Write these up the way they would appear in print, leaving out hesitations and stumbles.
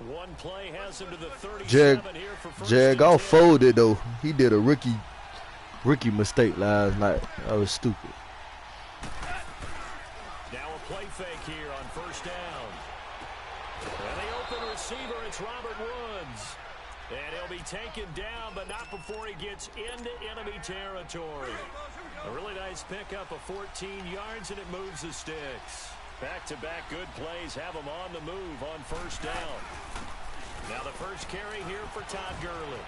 One play has him to the 37 here for first. Jagoff folded though. He did a rookie mistake last night. That was stupid. Now a play fake here on first down. And the open receiver, it's Robert Woods. And he'll be taken down, but not before he gets into enemy territory. A really nice pickup of 14 yards, and it moves the sticks. Back-to-back good plays have him on the move on first down. Now the first carry here for Todd Gurley.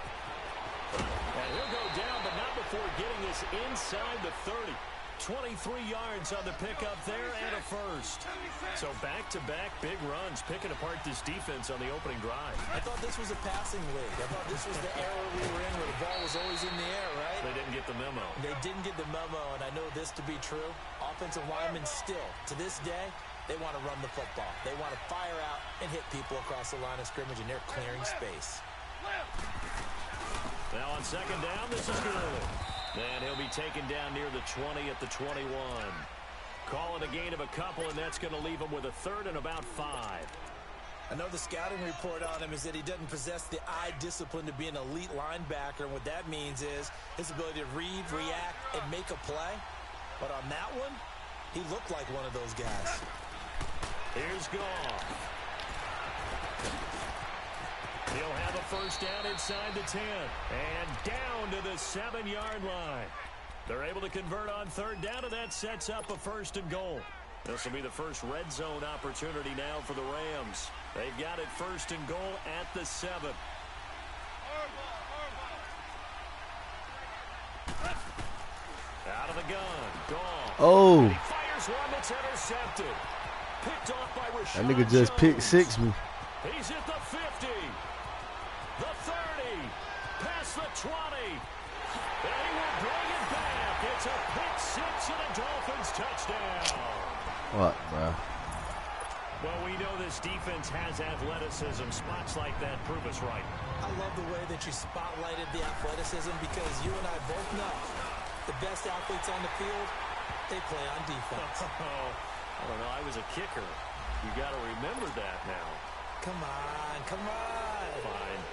And he'll go down, but not before getting this inside the 30. 23 yards on the pickup there and a first. So back-to-back big runs, picking apart this defense on the opening drive. I thought this was a passing league. I thought this was the era we were in where the ball was always in the air, right? They didn't get the memo. They didn't get the memo, and I know this to be true. Offensive linemen still, to this day, they want to run the football. They want to fire out and hit people across the line of scrimmage, and they're clearing space. Now on second down, this is Gurley. And he'll be taken down near the 20 at the 21. Call it a gain of a couple, and that's going to leave him with a third and about 5. I know the scouting report on him is that he doesn't possess the eye discipline to be an elite linebacker, and what that means is his ability to read, react, and make a play. But on that one, he looked like one of those guys. Here's Goff. He'll have a first down inside the 10. And down to the 7-yard line. They're able to convert on third down, and that sets up a first and goal. This will be the first red zone opportunity now for the Rams. They've got it first and goal at the 7. Out of the gun. Goff. Oh. And he fires one that's intercepted. Picked off by Rashad That nigga just picked 6 me. He's at the 50. The 30, past the 20, and he will bring it back. It's a pick 6 and a Dolphins touchdown. What, bro? Well, we know this defense has athleticism. Spots like that prove us right. I love the way that you spotlighted the athleticism because you and I both know the best athletes on the field, they play on defense. I don't know. I was a kicker. You got to remember that now. Come on, come on. Fine.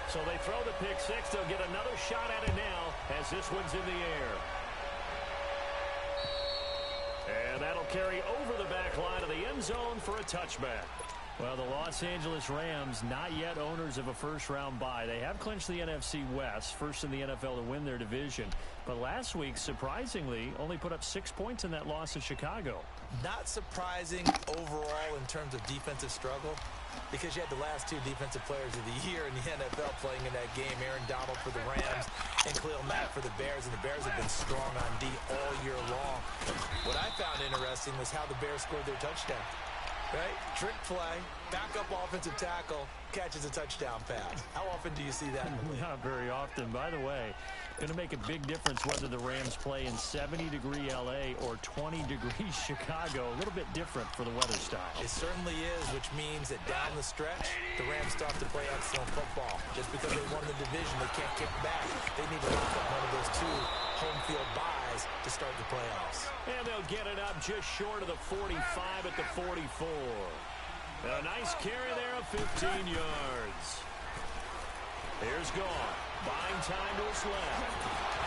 So they throw the pick 6. They'll get another shot at it now as this one's in the air. And that'll carry over the back line of the end zone for a touchback. Well, the Los Angeles Rams not yet owners of a first-round bye. They have clinched the NFC West, first in the NFL to win their division. But last week, surprisingly, only put up 6 points in that loss to Chicago. Not surprising overall in terms of defensive struggle because you had the last 2 defensive players of the year in the NFL playing in that game, Aaron Donald for the Rams and Khalil Mack for the Bears, and the Bears have been strong on D all year long. What I found interesting was how the Bears scored their touchdown. Right? Trick play, backup offensive tackle, catches a touchdown pass. How often do you see that? Not very often. By the way, going to make a big difference whether the Rams play in 70-degree L.A. or 20-degree Chicago. A little bit different for the weather style. It certainly is, which means that down the stretch, the Rams start to play excellent football. Just because they won the division, they can't kick back. They need to lock up one of those 2 home field byes to start the playoffs. And they'll get it up just short of the 45 at the 44. A nice carry there of 15 yards. Here's Goff. Buying time to his left.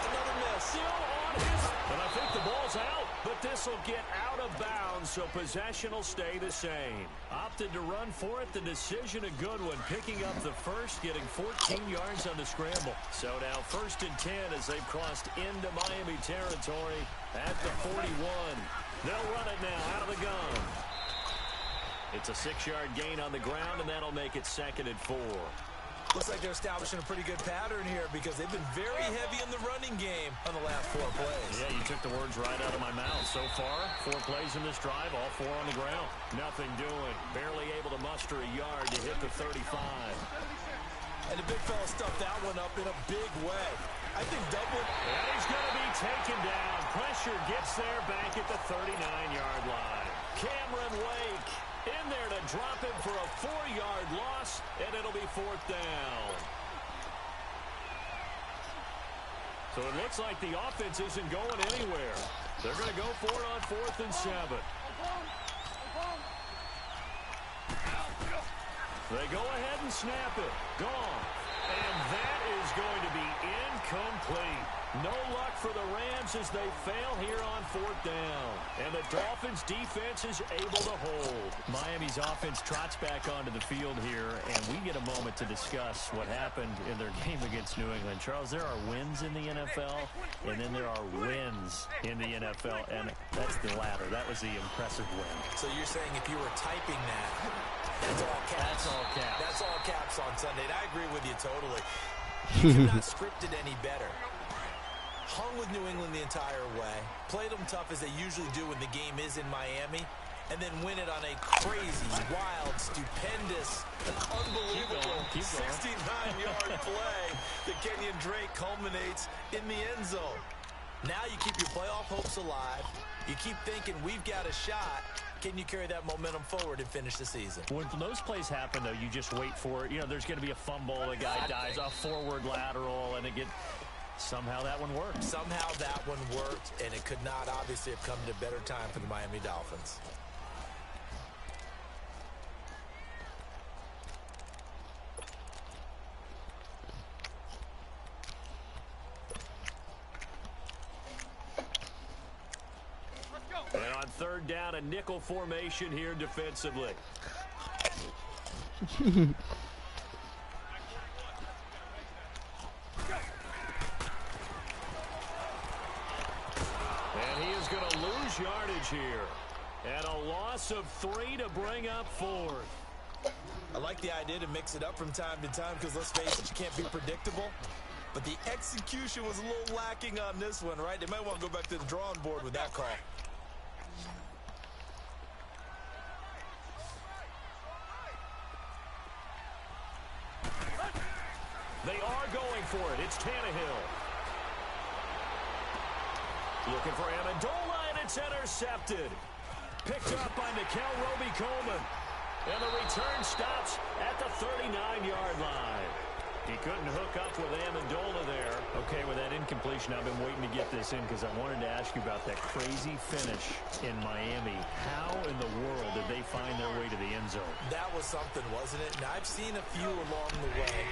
Another miss. Still on his. And I think the ball's out, but this will get out of bounds, so possession will stay the same. Opted to run for it. The decision a good one. Picking up the first, getting 14 yards on the scramble. So now first and 10 as they've crossed into Miami territory at the 41. They'll run it now out of the gun. It's a 6-yard gain on the ground, and that'll make it second and 4. Looks like they're establishing a pretty good pattern here because they've been very heavy in the running game on the last 4 plays. Yeah, you took the words right out of my mouth. So far, 4 plays in this drive, all 4 on the ground. Nothing doing. Barely able to muster a yard to hit the 35. And the big fella stuffed that one up in a big way. I think Dublin. And he's going to be taken down. Pressure gets there back at the 39-yard line. Cameron Wake in there to drop him for a 4-yard loss, and it'll be 4th down. So it looks like the offense isn't going anywhere. They're going to go for it on 4th and 7. They go ahead and snap it. Gone. And that is going to be incomplete. No luck for the Rams as they fail here on 4th down. And the Dolphins' defense is able to hold. Miami's offense trots back onto the field here, and we get a moment to discuss what happened in their game against New England. Charles, there are wins in the NFL, and then there are wins in the NFL, and that's the latter. That was the impressive win. So you're saying if you were typing that, that's all caps? That's all caps. That's all caps on Sunday, and I agree with you totally. You could not script it any better. Hung with New England the entire way, played them tough as they usually do when the game is in Miami, and then win it on a crazy, wild, stupendous, unbelievable 69-yard play that Kenyon Drake culminates in the end zone. Now you keep your playoff hopes alive. You keep thinking, we've got a shot. Can you carry that momentum forward and finish the season? When those plays happen, though, you just wait for it. You know, there's going to be a fumble, a guy dies, a forward lateral, and somehow that one worked. Somehow that one worked, and it could not obviously have come at a better time for the Miami Dolphins. And on 3rd down, a nickel formation here defensively. And he is going to lose yardage here. And a loss of 3 to bring up 4th. I like the idea to mix it up from time to time because, let's face it, you can't be predictable. But the execution was a little lacking on this one, right? They might want to go back to the drawing board with that call. They are going for it. It's Tannehill. Looking for Amendola, and it's intercepted. Picked up by Nickel Roby-Coleman. And the return stops at the 39-yard line. He couldn't hook up with Amendola there. Okay, with that incompletion, I've been waiting to get this in because I wanted to ask you about that crazy finish in Miami. How in the world did they find their way to the end zone? That was something, wasn't it? Now, I've seen a few along the way.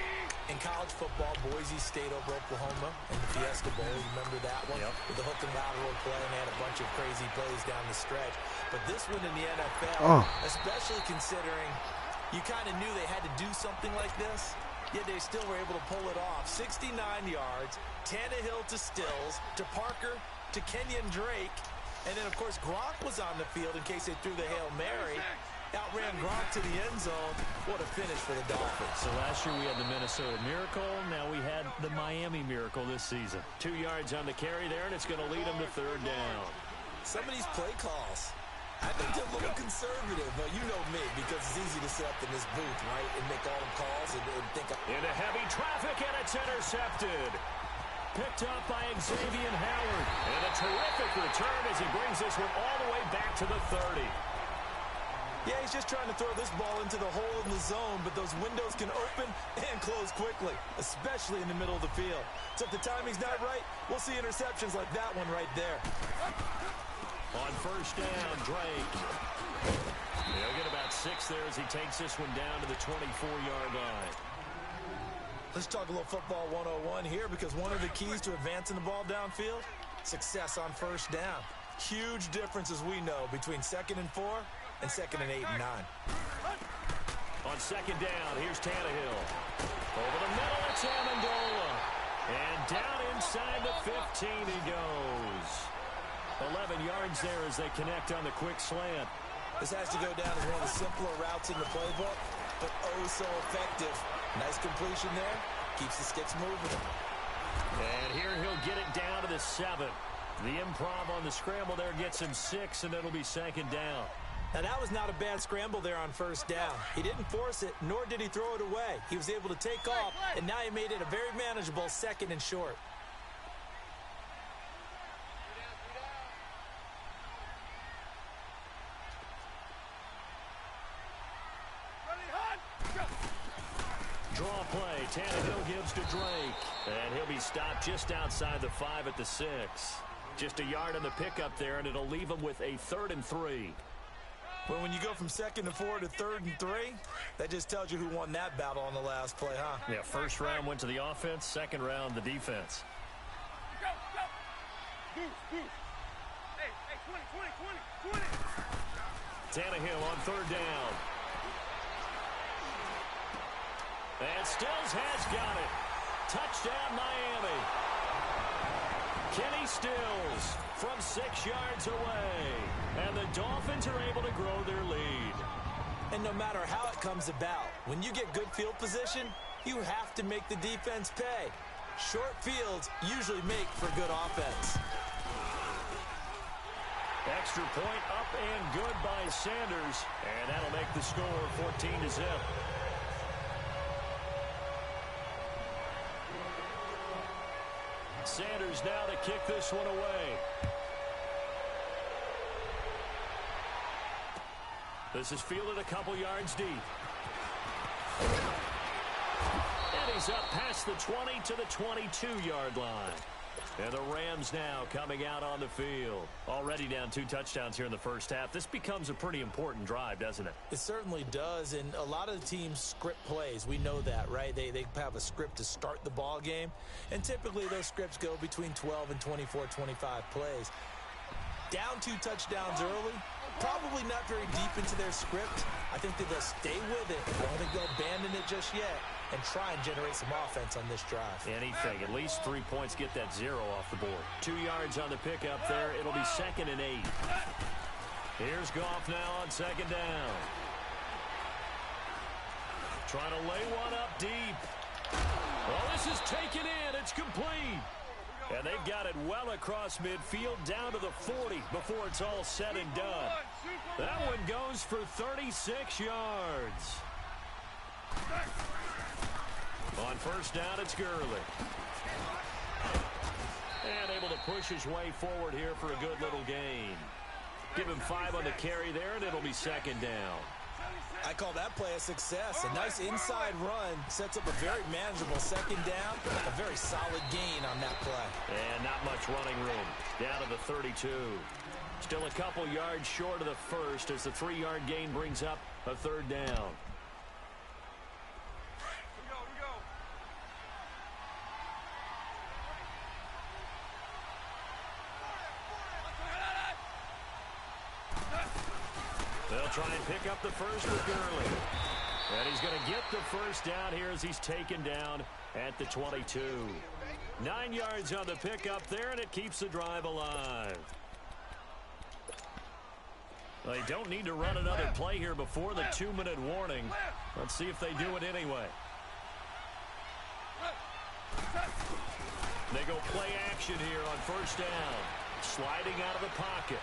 In college football, Boise State over Oklahoma in the Fiesta Bowl. Remember that one? Yep. With the hook and lateral play, and they had a bunch of crazy plays down the stretch. But this one in the NFL, especially considering you kind of knew they had to do something like this, yet they still were able to pull it off. 69 yards, Tannehill to Stills, to Parker, to Kenyon Drake, and then, of course, Gronk was on the field in case they threw the Hail Mary. Outran Gronk to the end zone. What a finish for the Dolphins. So last year we had the Minnesota Miracle. Now we had the Miami Miracle this season. 2 yards on the carry there, and it's going to lead them to 3rd down. Some of these play calls, I think they're a little conservative. Now, you know me, because it's easy to sit up in this booth, right, and make all the calls and think of... Into heavy traffic, and it's intercepted. Picked up by Xavier Howard. And a terrific return as he brings this one all the way back to the 30. Yeah, he's just trying to throw this ball into the hole in the zone, but those windows can open and close quickly, especially in the middle of the field. So if the timing's not right, we'll see interceptions like that one right there. On 1st down, Drake. He'll get about 6 there as he takes this one down to the 24-yard line. Let's talk a little football 101 here, because one of the keys to advancing the ball downfield, success on 1st down. Huge difference, as we know, between 2nd and 4 and 2nd and 8 and 9. On 2nd down, here's Tannehill. Over the middle, it's Amendola. And down inside the 15 he goes. 11 yards there as they connect on the quick slant. This has to go down as one of the simpler routes in the playbook, but oh so effective. Nice completion there. Keeps the sticks moving. And here he'll get it down to the 7. The improv on the scramble there gets him 6, and it'll be 2nd down. Now, that was not a bad scramble there on 1st down. He didn't force it, nor did he throw it away. He was able to take off, and now he made it a very manageable 2nd and short. Draw play. Tannehill gives to Drake. And he'll be stopped just outside the 5 at the 6. Just a yard on the pickup there, and it'll leave him with a 3rd and 3. Well, when you go from 2nd and 4 to 3rd and 3, that just tells you who won that battle on the last play, huh? Yeah, first round went to the offense, second round the defense. Go, go. Move. Hey, 20. Tannehill on 3rd down. And Stills has got it. Touchdown, Miami. Kenny Stills from 6 yards away. And the Dolphins are able to grow their lead. And no matter how it comes about, when you get good field position, you have to make the defense pay. Short fields usually make for good offense. Extra point up and good by Sanders. And that'll make the score 14-0. Sanders now to kick this one away. This is fielded a couple yards deep. And he's up past the 20 to the 22-yard line. And the Rams now coming out on the field. Already down 2 touchdowns here in the first half. This becomes a pretty important drive, doesn't it? It certainly does, and a lot of the teams script plays. We know that, right? They have a script to start the ball game, and typically those scripts go between 12 and 24, 25 plays. Down 2 touchdowns early, probably not very deep into their script. I think that they'll stay with it. I don't think they'll abandon it just yet and try and generate some offense on this drive. Anything. At least 3 points, get that 0 off the board. 2 yards on the pickup there. It'll be 2nd and 8. Here's Goff now on 2nd down. Trying to lay one up deep. Oh, this is taken in. It's complete. And they've got it well across midfield down to the 40 before it's all said and done. That one goes for 36 yards. On 1st down, it's Gurley. And able to push his way forward here for a good little gain. Give him 5 on the carry there, and it'll be 2nd down. I call that play a success. A nice inside run sets up a very manageable 2nd down. A very solid gain on that play. And not much running room. Down to the 32. Still a couple yards short of the first as the 3-yard gain brings up a 3rd down. They'll try and pick up the first with Gurley. And he's going to get the 1st down here as he's taken down at the 22. 9 yards on the pickup there, and it keeps the drive alive. They don't need to run another play here before the 2-minute warning. Let's see if they do it anyway. They go play action here on 1st down. Sliding out of the pocket.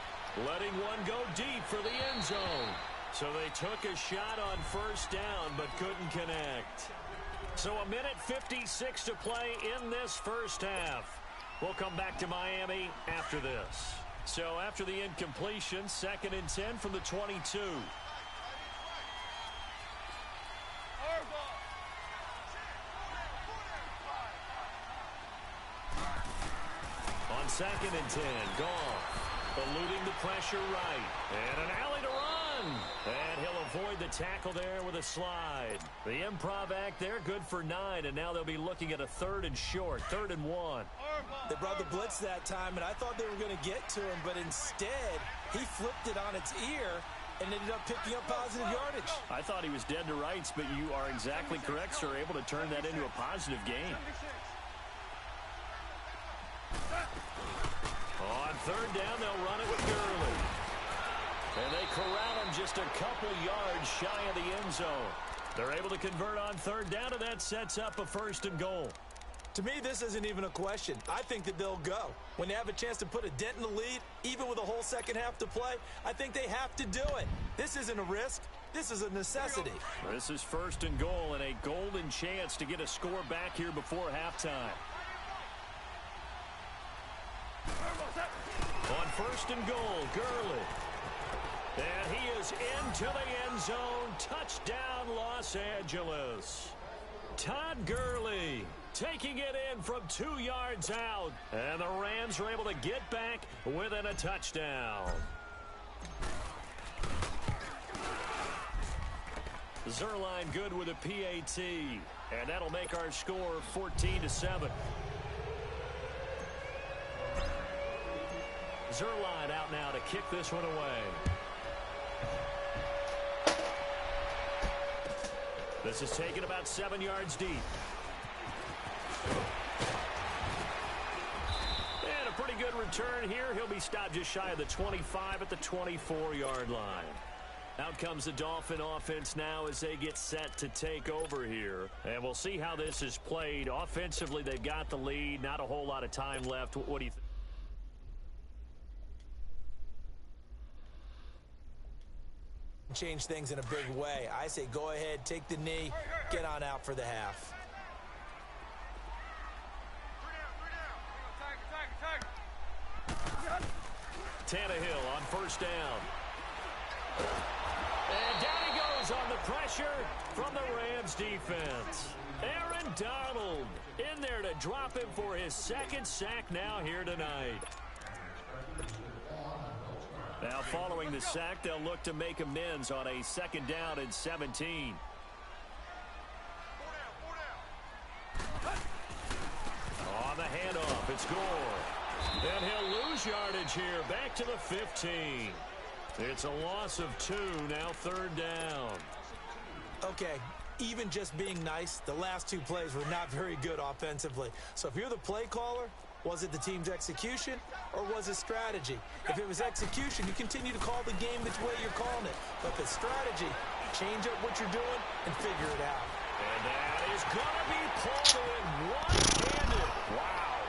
Letting one go deep for the end zone. So they took a shot on 1st down, but couldn't connect. So 1:56 to play in this first half. We'll come back to Miami after this. So after the incompletion, 2nd and 10 from the 22. On 2nd and 10, Goff. Eluding the pressure right. And an alley to run. And he'll avoid the tackle there with a slide. The improv act there, good for 9. And now they'll be looking at a 3rd and short, 3rd and 1. They brought the blitz that time, and I thought they were going to get to him. But instead, he flipped it on its ear and ended up picking up positive yardage. I thought he was dead to rights, but you are exactly correct, sir. Able to turn that into a positive gain. On 3rd down, they'll run it with Gurley. And they corral him just a couple yards shy of the end zone. They're able to convert on 3rd down, and that sets up a 1st and goal. To me, this isn't even a question. I think that they'll go. When they have a chance to put a dent in the lead, even with a whole 2nd half to play, I think they have to do it. This isn't a risk. This is a necessity. This is 1st and goal and a golden chance to get a score back here before halftime. On 1st and goal, Gurley. And he is into the end zone. Touchdown, Los Angeles. Todd Gurley taking it in from 2 yards out. And the Rams are able to get back within a touchdown. Zerline good with a PAT, and that'll make our score 14-7. Zerline out now to kick this one away. This is taken about 7 yards deep. And a pretty good return here. He'll be stopped just shy of the 25 at the 24-yard line. Out comes the Dolphin offense now as they get set to take over here. And we'll see how this is played. Offensively, they've got the lead. Not a whole lot of time left. What do you think? Change things in a big way. I say go ahead, take the knee, get on out for the half. Tannehill on first down. And down he goes on the pressure from the Rams defense. Aaron Donald in there to drop him for his second sack now here tonight. Now following the sack, they'll look to make amends on a 2nd down and 17. On the handoff, it's Gore. And he'll lose yardage here, back to the 15. It's a loss of 2, now 3rd down. Okay, even just being nice, the last 2 plays were not very good offensively. So if you're the play caller, was it the team's execution or was it strategy? If it was execution, you continue to call the game the way you're calling it. But if it's strategy, change up what you're doing and figure it out. And that is going to be pulled in one-handed. Wow.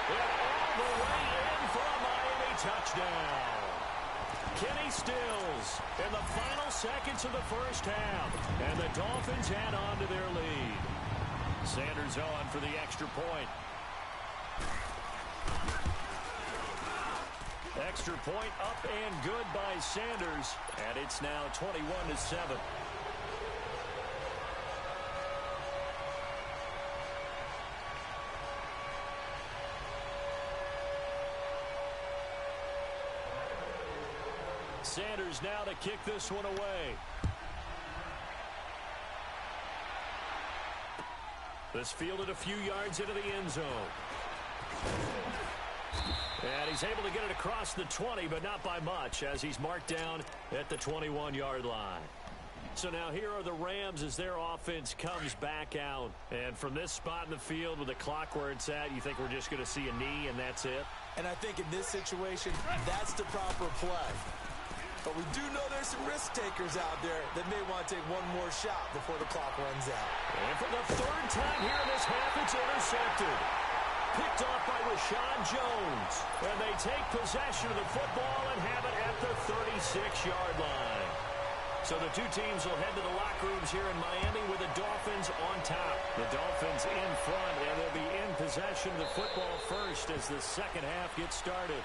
And all the way in for a Miami touchdown. Kenny Stills in the final seconds of the first half. And the Dolphins add on to their lead. Sanders on for the extra point. Extra point up and good by Sanders. And it's now 21-7. Sanders now to kick this one away. This fielded a few yards into the end zone. And he's able to get it across the 20, but not by much, as he's marked down at the 21-yard line. So now here are the Rams as their offense comes back out. And from this spot in the field with the clock where it's at, you think we're just going to see a knee and that's it? And I think in this situation, that's the proper play. But we do know there's some risk takers out there that may want to take one more shot before the clock runs out. And for the 3rd time here in this half, it's intercepted. Picked off by Rashawn Jones. And they take possession of the football and have it at the 36-yard line. So the 2 teams will head to the locker rooms here in Miami with the Dolphins on top. The Dolphins in front, and they'll be in possession of the football first as the second half gets started.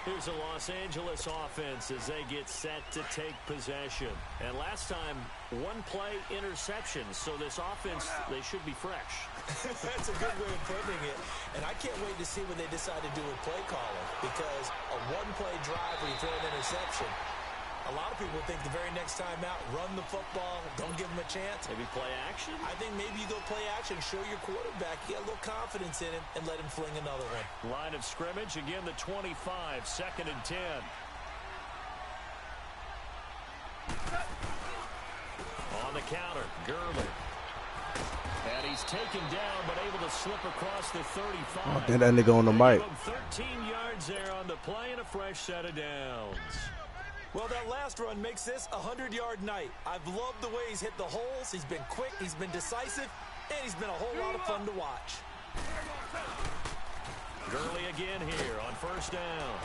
Here's the Los Angeles offense as they get set to take possession. And last time, 1-play interceptions. So this offense, they should be fresh. That's a good way of putting it. And I can't wait to see what they decide to do with play calling. Because a 1-play drive where you throw an interception, a lot of people think the very next time out, run the football, don't give them a chance. Maybe play action? I think maybe you go play action, show your quarterback, get a little confidence in him, and let him fling another one. Line of scrimmage, again the 25, 2nd and 10. On the counter, Gurley. And he's taken down, but able to slip across the 35. I think that nigga on the mic. 13 yards there on the play and a fresh set of downs. Well, that last run makes this a 100-yard night. I've loved the way he's hit the holes. He's been quick, he's been decisive, and he's been a whole lot of fun to watch. Gurley again here on first down.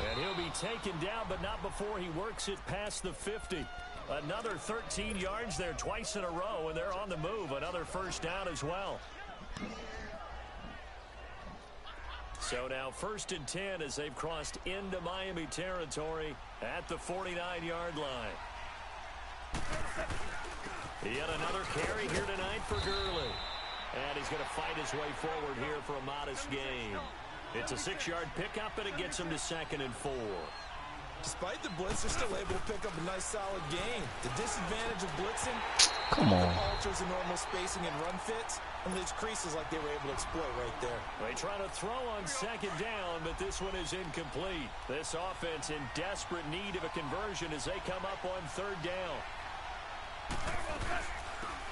And he'll be taken down, but not before he works it past the 50. Another 13 yards there twice in a row, and they're on the move. Another first down as well. So now 1st and 10 as they've crossed into Miami territory at the 49-yard line. Yet another carry here tonight for Gurley. And he's going to fight his way forward here for a modest gain. It's a 6-yard pickup, and it gets him to 2nd and 4. Despite the blitz, they're still able to pick up a nice, solid gain. The disadvantage of blitzing, Come on. alters the normal spacing and run fits, and leaves creases like they were able to exploit right there. They try to throw on second down, but this one is incomplete. This offense in desperate need of a conversion as they come up on third down.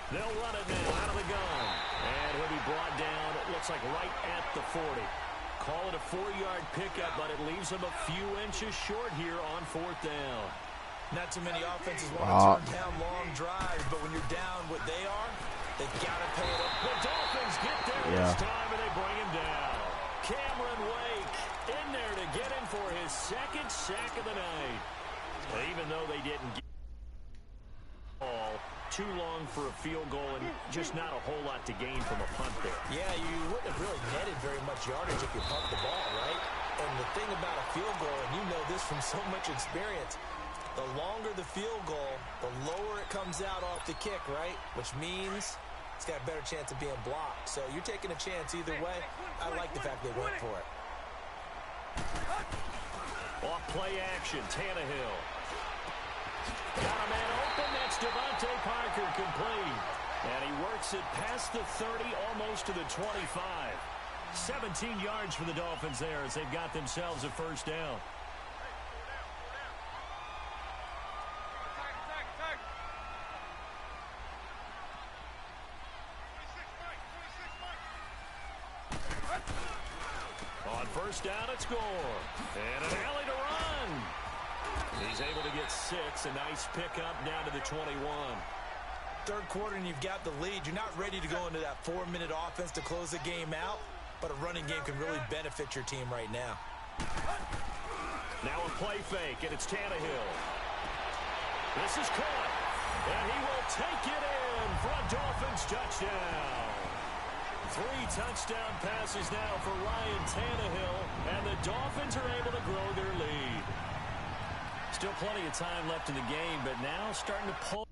They'll run it now out of the gun. And he'll be brought down, it looks like right at the 40. Call it a 4-yard pickup, but it leaves them a few inches short here on fourth down. Not too many offenses want to turn down long drives, but when you're down what they are, they've got to pay it up. The Dolphins get there this time, and they bring him down. Cameron Wake in there to get him for his second sack of the night. Even though they didn't get the ball, too long for a field goal and just not a whole lot to gain from a punt there. Yeah, you wouldn't have really netted very much yardage if you pumped the ball, right? And the thing about a field goal, and you know this from so much experience, the longer the field goal, the lower it comes out off the kick, right? Which means it's got a better chance of being blocked. So you're taking a chance either way. I like the fact they went for it. Off play action, Tannehill. Got a man open, that's Devontae Parker complete. And he works it past the 30, almost to the 25. 17 yards for the Dolphins there as they've got themselves a first down. On first down, it's Gore. And an alley to run. He's able to get 6. A nice pickup down to the 21. Third quarter and you've got the lead. You're not ready to go into that 4-minute offense to close the game out, but a running game can really benefit your team right now. Now a play fake, and it's Tannehill. This is caught, and he will take it in for a Dolphins touchdown. 3 touchdown passes now for Ryan Tannehill, and the Dolphins are able to grow their lead. Still plenty of time left in the game, but now starting to pull.